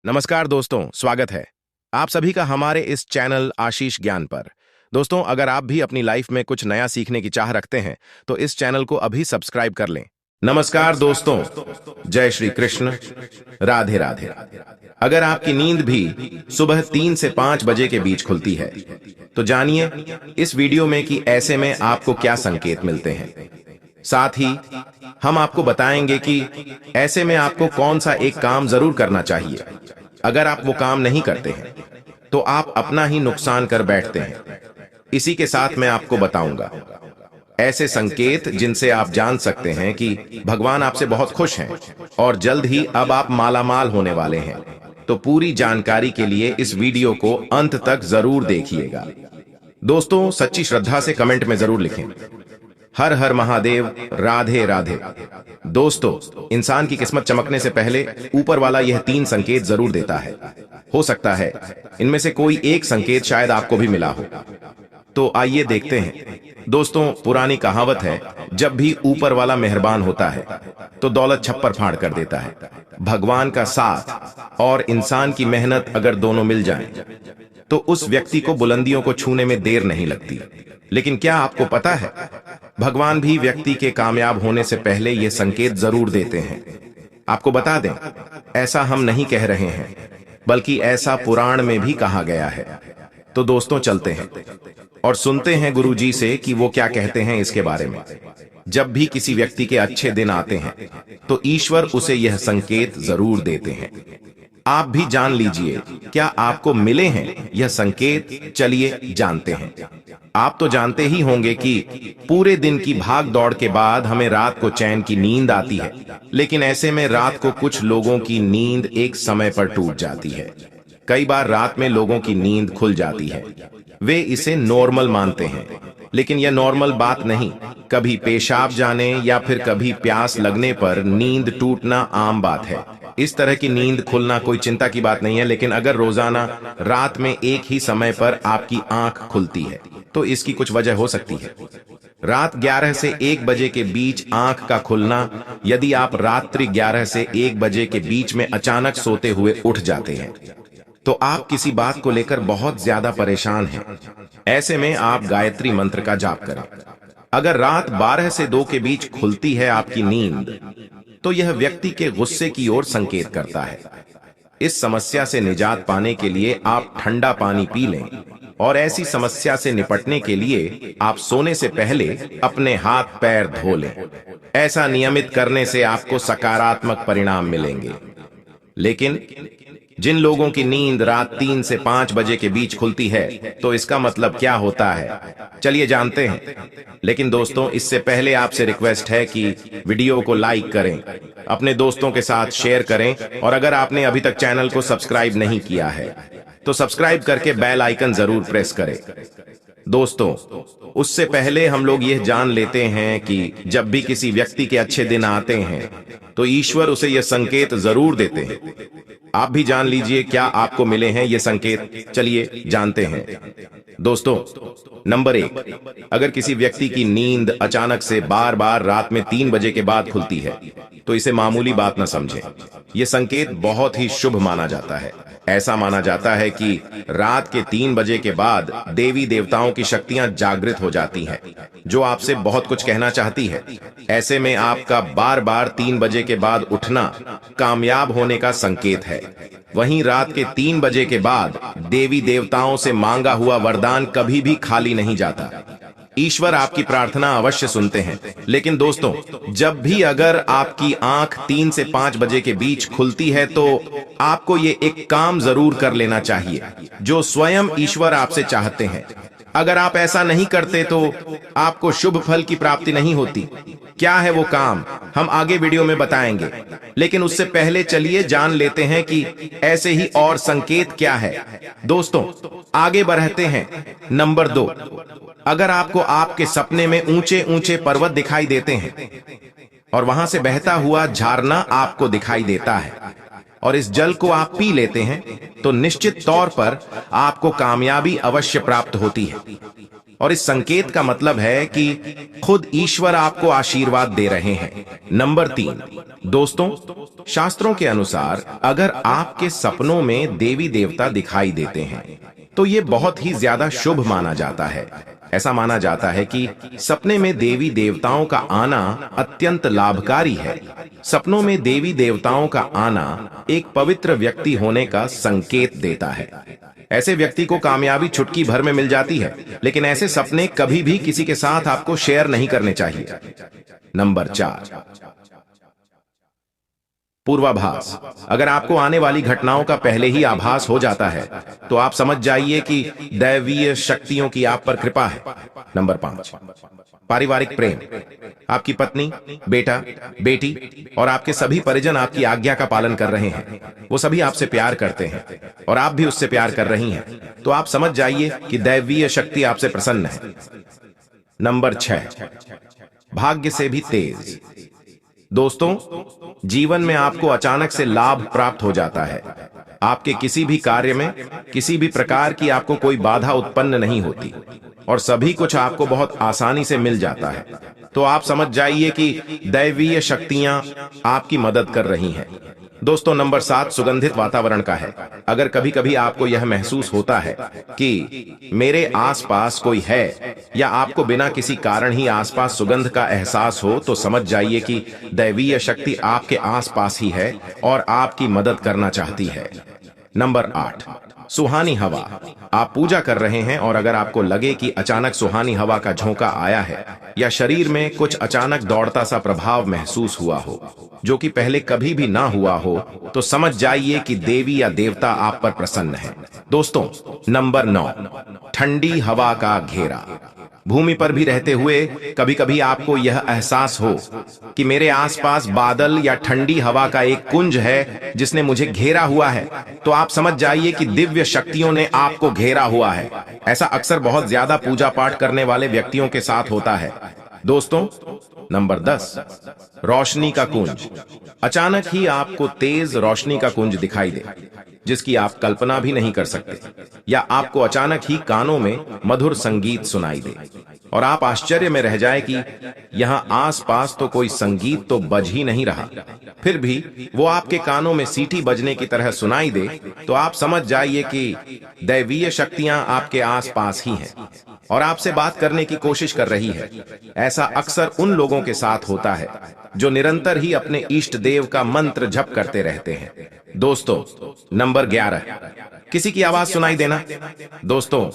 नमस्कार दोस्तों, स्वागत है आप सभी का हमारे इस चैनल आशीष ज्ञान पर। दोस्तों, अगर आप भी अपनी लाइफ में कुछ नया सीखने की चाह रखते हैं तो इस चैनल को अभी सब्सक्राइब कर लें। नमस्कार दोस्तों, जय श्री कृष्ण, राधे राधे। अगर आपकी नींद भी सुबह 3 से 5 बजे के बीच खुलती है तो जानिए इस वीडियो में कि ऐसे में आपको क्या संकेत मिलते हैं। साथ ही हम आपको बताएंगे कि ऐसे में आपको कौन सा एक काम जरूर करना चाहिए। अगर आप वो काम नहीं करते हैं तो आप अपना ही नुकसान कर बैठते हैं। इसी के साथ मैं आपको बताऊंगा ऐसे संकेत जिनसे आप जान सकते हैं कि भगवान आपसे बहुत खुश हैं और जल्द ही अब आप मालामाल होने वाले हैं। तो पूरी जानकारी के लिए इस वीडियो को अंत तक जरूर देखिएगा। दोस्तों, सच्ची श्रद्धा से कमेंट में जरूर लिखें हर हर महादेव, राधे राधे। दोस्तों, इंसान की किस्मत चमकने से पहले ऊपर वाला यह 3 संकेत जरूर देता है। हो सकता है इनमें से कोई एक संकेत शायद आपको भी मिला हो। तो आइए देखते हैं। दोस्तों, पुरानी कहावत है, जब भी ऊपर वाला मेहरबान होता है तो दौलत छप्पर फाड़ कर देता है। भगवान का साथ और इंसान की मेहनत अगर दोनों मिल जाएं तो उस व्यक्ति को बुलंदियों को छूने में देर नहीं लगती। लेकिन क्या आपको पता है, भगवान भी व्यक्ति के कामयाब होने से पहले ये संकेत जरूर देते हैं। आपको बता दें, ऐसा हम नहीं कह रहे हैं, बल्कि ऐसा पुराण में भी कहा गया है। तो दोस्तों, चलते हैं और सुनते हैं गुरुजी से कि वो क्या कहते हैं इसके बारे में। जब भी किसी व्यक्ति के अच्छे दिन आते हैं तो ईश्वर उसे यह संकेत जरूर देते हैं। आप भी जान लीजिए, क्या आपको मिले हैं यह संकेत? चलिए जानते हैं। आप तो जानते ही होंगे कि पूरे दिन की भाग दौड़ के बाद हमें रात को चैन की नींद आती है, लेकिन ऐसे में रात को कुछ लोगों की नींद एक समय पर टूट जाती है। कई बार रात में लोगों की नींद खुल जाती है। वे इसे नॉर्मल मानते हैं, लेकिन यह नॉर्मल बात नहीं। कभी पेशाब जाने या फिर कभी प्यास लगने पर नींद टूटना आम बात है। इस तरह की नींद खुलना कोई चिंता की बात नहीं है, लेकिन अगर रोजाना रात में एक ही समय पर आपकी आंख खुलती है तो इसकी कुछ वजह हो सकती है। रात 11 से 1 बजे के बीच आंख का खुलना, यदि आप रात्रि 11 से 1 बजे के बीच में अचानक सोते हुए उठ जाते हैं तो आप किसी बात को लेकर बहुत ज्यादा परेशान हैं। ऐसे में आप गायत्री मंत्र का जाप करें। अगर रात 12 से 2 के बीच खुलती है आपकी नींद तो यह व्यक्ति के गुस्से की ओर संकेत करता है। इस समस्या से निजात पाने के लिए आप ठंडा पानी पी लें और ऐसी समस्या से निपटने के लिए आप सोने से पहले अपने हाथ पैर धो लें। ऐसा नियमित करने से आपको सकारात्मक परिणाम मिलेंगे। लेकिन जिन लोगों की नींद रात 3 से 5 बजे के बीच खुलती है तो इसका मतलब क्या होता है, चलिए जानते हैं। लेकिन दोस्तों, इससे पहले आपसे रिक्वेस्ट है कि वीडियो को लाइक करें, अपने दोस्तों के साथ शेयर करें और अगर आपने अभी तक चैनल को सब्सक्राइब नहीं किया है तो सब्सक्राइब करके बेल आइकन जरूर प्रेस करें। दोस्तों, उससे पहले हम लोग यह जान लेते हैं कि जब भी किसी व्यक्ति के अच्छे दिन आते हैं तो ईश्वर उसे यह संकेत जरूर देते हैं। आप भी जान लीजिए क्या आपको मिले हैं ये संकेत। चलिए जानते हैं। दोस्तों, नंबर 1, अगर किसी व्यक्ति की नींद अचानक से बार बार रात में 3 बजे के बाद खुलती है तो इसे मामूली बात न समझें। यह संकेत बहुत ही शुभ माना जाता है। ऐसा माना जाता है कि रात के 3 बजे के बाद देवी देवताओं की शक्तियां जागृत हो जाती हैं, जो आपसे बहुत कुछ कहना चाहती है। ऐसे में आपका बार बार 3 बजे के बाद उठना कामयाब होने का संकेत है। वहीं रात के 3 बजे के बाद देवी देवताओं से मांगा हुआ वरदान कभी भी खाली नहीं जाता। ईश्वर आपकी प्रार्थना अवश्य सुनते हैं। लेकिन दोस्तों, जब भी अगर आपकी आंख 3 से 5 बजे के बीच खुलती है तो आपको ये एक काम जरूर कर लेना चाहिए जो स्वयं ईश्वर आपसे चाहते हैं। अगर आप ऐसा नहीं करते तो आपको शुभ फल की प्राप्ति नहीं होती। क्या है वो काम, हम आगे वीडियो में बताएंगे। लेकिन उससे पहले चलिए जान लेते हैं कि ऐसे ही और संकेत क्या है। दोस्तों, आगे बढ़ते हैं। नंबर 2, अगर आपको आपके सपने में ऊंचे ऊंचे पर्वत दिखाई देते हैं और वहां से बहता हुआ झरना आपको दिखाई देता है और इस जल को आप पी लेते हैं तो निश्चित तौर पर आपको कामयाबी अवश्य प्राप्त होती है। और इस संकेत का मतलब है कि खुद ईश्वर आपको आशीर्वाद दे रहे हैं। नंबर 3, दोस्तों, शास्त्रों के अनुसार अगर आपके सपनों में देवी देवता दिखाई देते हैं तो ये बहुत ही ज्यादा शुभ माना जाता है। ऐसा माना जाता है कि सपने में देवी देवताओं का आना अत्यंत लाभकारी है। सपनों में देवी देवताओं का आना एक पवित्र व्यक्ति होने का संकेत देता है। ऐसे व्यक्ति को कामयाबी चुटकी भर में मिल जाती है, लेकिन ऐसे सपने कभी भी किसी के साथ आपको शेयर नहीं करने चाहिए। नंबर 4, पूर्वाभास। अगर आपको आने वाली घटनाओं का पहले ही आभास हो जाता है तो आप समझ जाइए कि दैवीय शक्तियों की आप पर कृपा है। नंबर 5, पारिवारिक प्रेम। आपकी पत्नी, बेटा, बेटी और आपके सभी परिजन आपकी आज्ञा का पालन कर रहे हैं। वो सभी आपसे प्यार करते हैं और आप भी उससे प्यार कर रही हैं, तो आप समझ जाइए कि दैवीय शक्ति आपसे प्रसन्न है। नंबर 6, भाग्य से भी तेज। दोस्तों, जीवन में आपको अचानक से लाभ प्राप्त हो जाता है। आपके किसी भी कार्य में किसी भी प्रकार की आपको कोई बाधा उत्पन्न नहीं होती और सभी कुछ आपको बहुत आसानी से मिल जाता है। तो आप समझ जाइए कि दैवीय शक्तियां आपकी मदद कर रही हैं। दोस्तों, नंबर 7 सुगंधित वातावरण का है। अगर कभी कभी आपको यह महसूस होता है कि मेरे आसपास कोई है या आपको बिना किसी कारण ही आसपास सुगंध का एहसास हो, तो समझ जाइए कि दैवीय शक्ति आपके आसपास ही है और आपकी मदद करना चाहती है। नंबर 8, सुहानी हवा। आप पूजा कर रहे हैं और अगर आपको लगे कि अचानक सुहानी हवा का झोंका आया है या शरीर में कुछ अचानक दौड़ता सा प्रभाव महसूस हुआ हो जो कि पहले कभी भी ना हुआ हो, तो समझ जाइए कि देवी या देवता आप पर प्रसन्न है। दोस्तों, नंबर 9, ठंडी हवा का घेरा। भूमि पर भी रहते हुए कभी कभी आपको यह एहसास हो कि मेरे आसपास बादल या ठंडी हवा का एक कुंज है जिसने मुझे घेरा हुआ है, तो आप समझ जाइए कि दिव्य शक्तियों ने आपको घेरा हुआ है। ऐसा अक्सर बहुत ज्यादा पूजा पाठ करने वाले व्यक्तियों के साथ होता है। दोस्तों, नंबर 10, रोशनी का कुंज। अचानक ही आपको तेज रोशनी का कुंज दिखाई दे जिसकी आप कल्पना भी नहीं कर सकते, या आपको अचानक ही कानों में मधुर संगीत सुनाई दे और आप आश्चर्य में रह जाए कि यहां आसपास तो कोई संगीत तो बज ही नहीं रहा, फिर भी वो आपके कानों में सीटी बजने की तरह सुनाई दे, तो आप समझ जाइए कि दैवीय शक्तियां आपके आसपास ही हैं और आपसे बात करने की कोशिश कर रही है। ऐसा अक्सर उन लोगों के साथ होता है जो निरंतर ही अपने इष्ट देव का मंत्र जप करते रहते हैं। दोस्तों, नंबर 11, किसी की आवाज सुनाई देना। दोस्तों,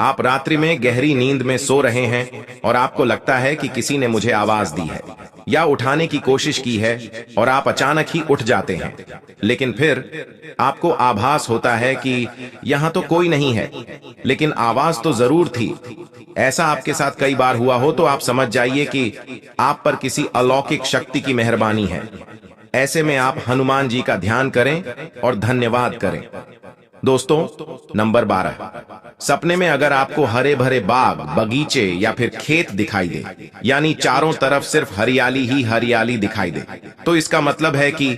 आप रात्रि में गहरी नींद में सो रहे हैं और आपको लगता है कि किसी ने मुझे आवाज दी है या उठाने की कोशिश की है और आप अचानक ही उठ जाते हैं, लेकिन फिर आपको आभास होता है कि यहां तो कोई नहीं है, लेकिन आवाज तो जरूर थी। ऐसा आपके साथ कई बार हुआ हो तो आप समझ जाइए कि आप पर किसी अलौकिक शक्ति की मेहरबानी है। ऐसे में आप हनुमान जी का ध्यान करें और धन्यवाद करें। दोस्तों, नंबर 12, सपने में अगर आपको हरे भरे बाग, बगीचे या फिर खेत दिखाई दे, यानी चारों तरफ सिर्फ हरियाली ही हरियाली दिखाई दे, तो इसका मतलब है कि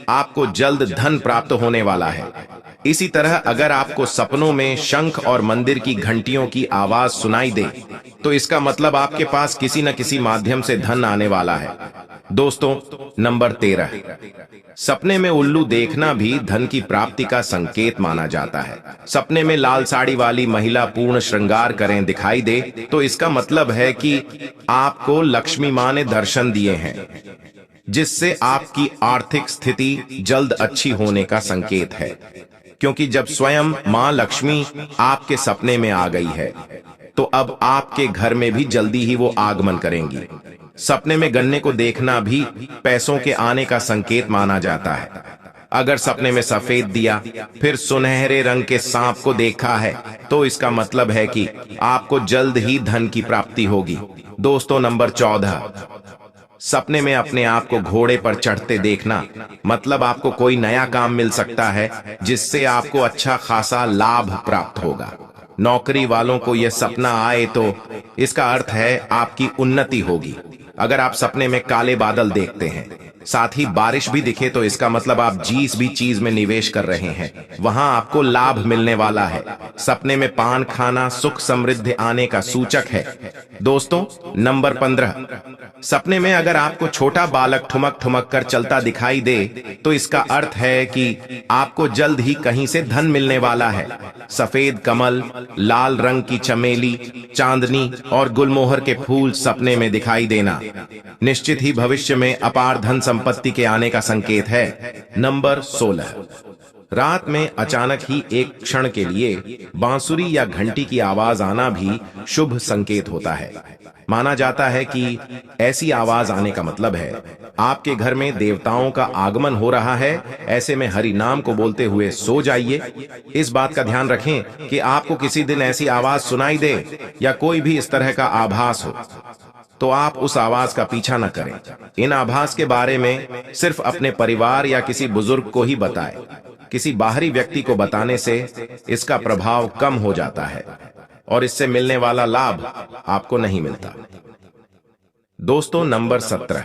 आपको जल्द धन प्राप्त होने वाला है। इसी तरह अगर आपको सपनों में शंख और मंदिर की घंटियों की आवाज सुनाई दे, तो इसका मतलब आपके पास किसी न किसी माध्यम से धन आने वाला है। दोस्तों, नंबर 13, सपने में उल्लू देखना भी धन की प्राप्ति का संकेत माना जाता है। सपने में लाल साड़ी वाली महिला पूर्ण श्रृंगार करें दिखाई दे, तो इसका मतलब है कि आपको लक्ष्मी मां ने दर्शन दिए हैं, जिससे आपकी आर्थिक स्थिति जल्द अच्छी होने का संकेत है, क्योंकि जब स्वयं मां लक्ष्मी आपके सपने में आ गई है तो अब आपके घर में भी जल्दी ही वो आगमन करेंगी। सपने में गन्ने को देखना भी पैसों के आने का संकेत माना जाता है। अगर सपने में सफेद दिया फिर सुनहरे रंग के सांप को देखा है तो इसका मतलब है कि आपको जल्द ही धन की प्राप्ति होगी। दोस्तों, नंबर 14, सपने में अपने आप को घोड़े पर चढ़ते देखना, मतलब आपको कोई नया काम मिल सकता है जिससे आपको अच्छा खासा लाभ प्राप्त होगा। नौकरी वालों को यह सपना आए तो इसका अर्थ है आपकी उन्नति होगी। अगर आप सपने में काले बादल देखते हैं साथ ही बारिश भी दिखे तो इसका मतलब आप जिस भी चीज में निवेश कर रहे हैं वहां आपको लाभ मिलने वाला है। सपने में पान खाना सुख समृद्धि आने का सूचक है। दोस्तों, नंबर 15, सपने में अगर आपको छोटा बालक ठुमक ठुमक कर चलता दिखाई दे तो इसका अर्थ है कि आपको जल्द ही कहीं से धन मिलने वाला है। सफेद कमल, लाल रंग की चमेली, चांदनी और गुलमोहर के फूल सपने में दिखाई देना निश्चित ही भविष्य में अपार धन संपत्ति के आने का संकेत है। नंबर 16, रात में अचानक ही एक क्षण के लिए बांसुरी या घंटी की आवाज आना भी शुभ संकेत होता है। माना जाता है कि ऐसी आवाज आने का मतलब है आपके घर में देवताओं का आगमन हो रहा है। ऐसे में हरि नाम को बोलते हुए सो जाइए। इस बात का ध्यान रखें कि आपको किसी दिन ऐसी आवाज सुनाई दे या कोई भी इस तरह का आभास हो तो आप उस आवाज का पीछा न करें। इन आभास के बारे में सिर्फ अपने परिवार या किसी बुजुर्ग को ही बताएं। किसी बाहरी व्यक्ति को बताने से इसका प्रभाव कम हो जाता है और इससे मिलने वाला लाभ आपको नहीं मिलता। दोस्तों, नंबर 17,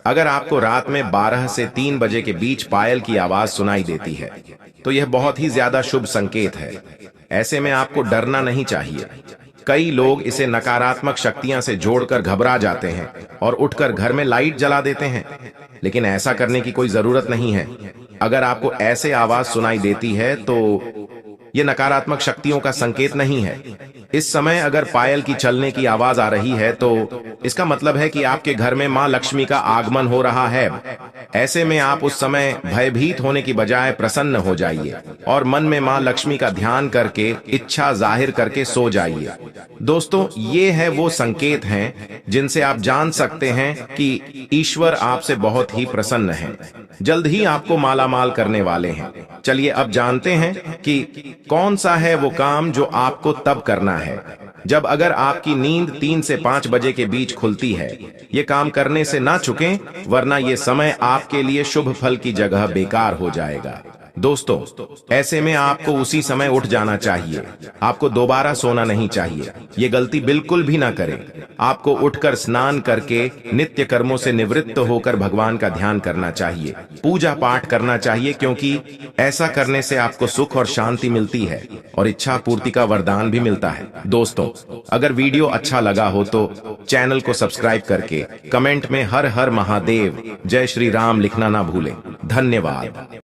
अगर आपको रात में 12 से 3 बजे के बीच पायल की आवाज सुनाई देती है तो यह बहुत ही ज्यादा शुभ संकेत है। ऐसे में आपको डरना नहीं चाहिए। कई लोग इसे नकारात्मक शक्तियां से जोड़कर घबरा जाते हैं और उठकर घर में लाइट जला देते हैं, लेकिन ऐसा करने की कोई जरूरत नहीं है। अगर आपको ऐसे आवाज सुनाई देती है तो ये नकारात्मक शक्तियों का संकेत नहीं है। इस समय अगर पायल की चलने की आवाज आ रही है तो इसका मतलब है कि आपके घर में मां लक्ष्मी का आगमन हो रहा है। ऐसे में आप उस समय भयभीत होने की बजाय प्रसन्न हो जाइए और मन में मां लक्ष्मी का ध्यान करके इच्छा जाहिर करके सो जाइए। दोस्तों, ये है वो संकेत हैं जिनसे आप जान सकते हैं कि ईश्वर आपसे बहुत ही प्रसन्न है, जल्द ही आपको मालामाल करने वाले हैं। चलिए अब जानते हैं कि कौन सा है वो काम जो आपको तब करना है जब अगर आपकी नींद 3 से 5 बजे के बीच खुलती है। ये काम करने से ना चुकें, वरना ये समय आपके लिए शुभ फल की जगह बेकार हो जाएगा। दोस्तों, ऐसे में आपको उसी समय उठ जाना चाहिए। आपको दोबारा सोना नहीं चाहिए। ये गलती बिल्कुल भी ना करें। आपको उठकर स्नान करके नित्य कर्मों से निवृत्त होकर भगवान का ध्यान करना चाहिए, पूजा पाठ करना चाहिए, क्योंकि ऐसा करने से आपको सुख और शांति मिलती है और इच्छा पूर्ति का वरदान भी मिलता है। दोस्तों, अगर वीडियो अच्छा लगा हो तो चैनल को सब्सक्राइब करके कमेंट में हर हर महादेव, जय श्री राम लिखना ना भूलें। धन्यवाद।